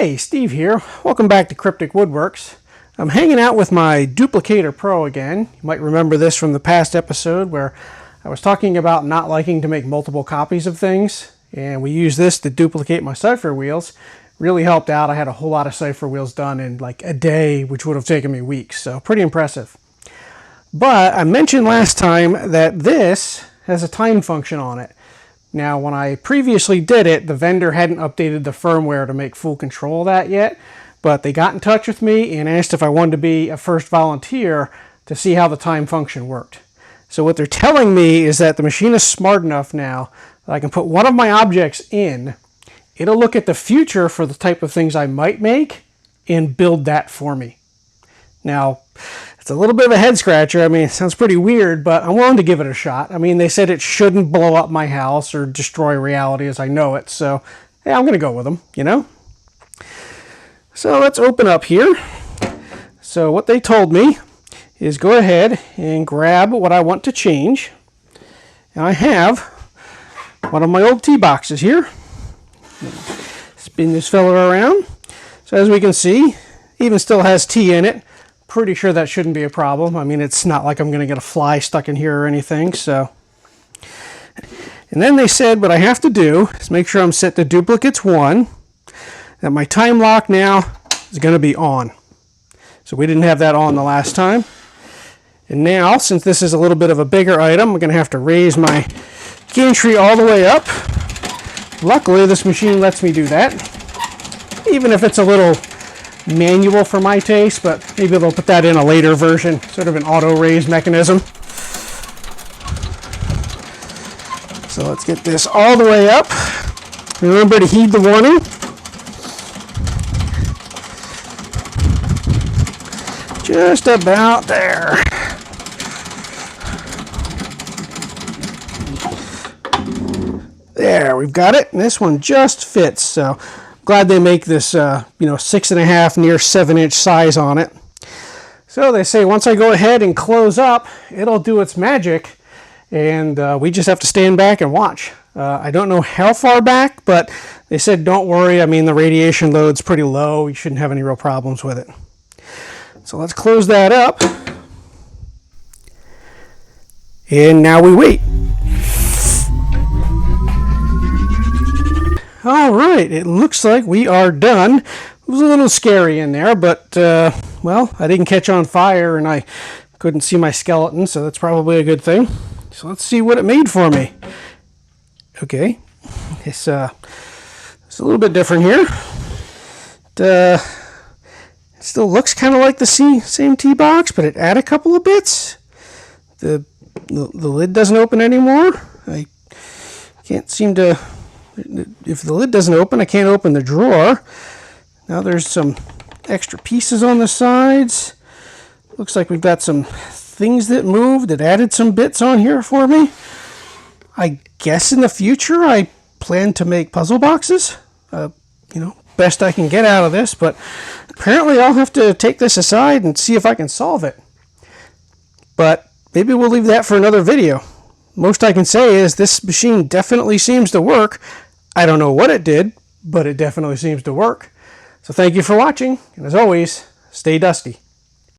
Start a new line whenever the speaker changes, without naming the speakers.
Hey, Steve here. Welcome back to Cryptic Woodworks. I'm hanging out with my Duplicator Pro again. You might remember this from the past episode where I was talking about not liking to make multiple copies of things, and we used this to duplicate my cipher wheels. Really helped out. I had a whole lot of cipher wheels done in like a day, which would have taken me weeks, so pretty impressive. But I mentioned last time that this has a time function on it. Now, when I previously did it, the vendor hadn't updated the firmware to make full control of that yet, but they got in touch with me and asked if I wanted to be a first volunteer to see how the time function worked. So what they're telling me is that the machine is smart enough now that I can put one of my objects in, it'll look at the future for the type of things I might make and build that for me. Now, it's a little bit of a head scratcher. I mean, it sounds pretty weird, but I'm willing to give it a shot. I mean, they said it shouldn't blow up my house or destroy reality as I know it. So, yeah, I'm going to go with them, you know? So let's open up here. So what they told me is go ahead and grab what I want to change. And I have one of my old tea boxes here. Spin this fella around. So as we can see, even still has tea in it. Pretty sure that shouldn't be a problem. I mean, it's not like I'm going to get a fly stuck in here or anything. So, and then they said what I have to do is make sure I'm set to duplicates 1, that my time lock now is going to be on. So we didn't have that on the last time. And now, since this is a little bit of a bigger item, I'm going to have to raise my gantry all the way up. Luckily, this machine lets me do that, even if it's a little manual for my taste, but maybe they'll put that in a later version, sort of an auto raise mechanism. So let's get this all the way up. Remember to heed the warning. Just about there. There, we've got it, and this one just fits, so glad they make this, 6.5 near 7-inch size on it. So they say once I go ahead and close up, it'll do its magic, and we just have to stand back and watch. I don't know how far back, but they said don't worry. I mean, the radiation load's pretty low. You shouldn't have any real problems with it. So let's close that up. And now we wait. All right, it looks like we are done. It was a little scary in there, but, well, I didn't catch on fire and I couldn't see my skeleton, so that's probably a good thing. So let's see what it made for me. Okay, it's a little bit different here. It still looks kind of like the same tea box, but it added a couple of bits. The lid doesn't open anymore. I can't seem to... If the lid doesn't open, I can't open the drawer. Now there's some extra pieces on the sides. Looks like we've got some things that moved that added some bits on here for me. I guess in the future I plan to make puzzle boxes. Best I can get out of this, but apparently I'll have to take this aside and see if I can solve it. But maybe we'll leave that for another video. Most I can say is this machine definitely seems to work. I don't know what it did, but it definitely seems to work. So thank you for watching, and as always, stay dusty.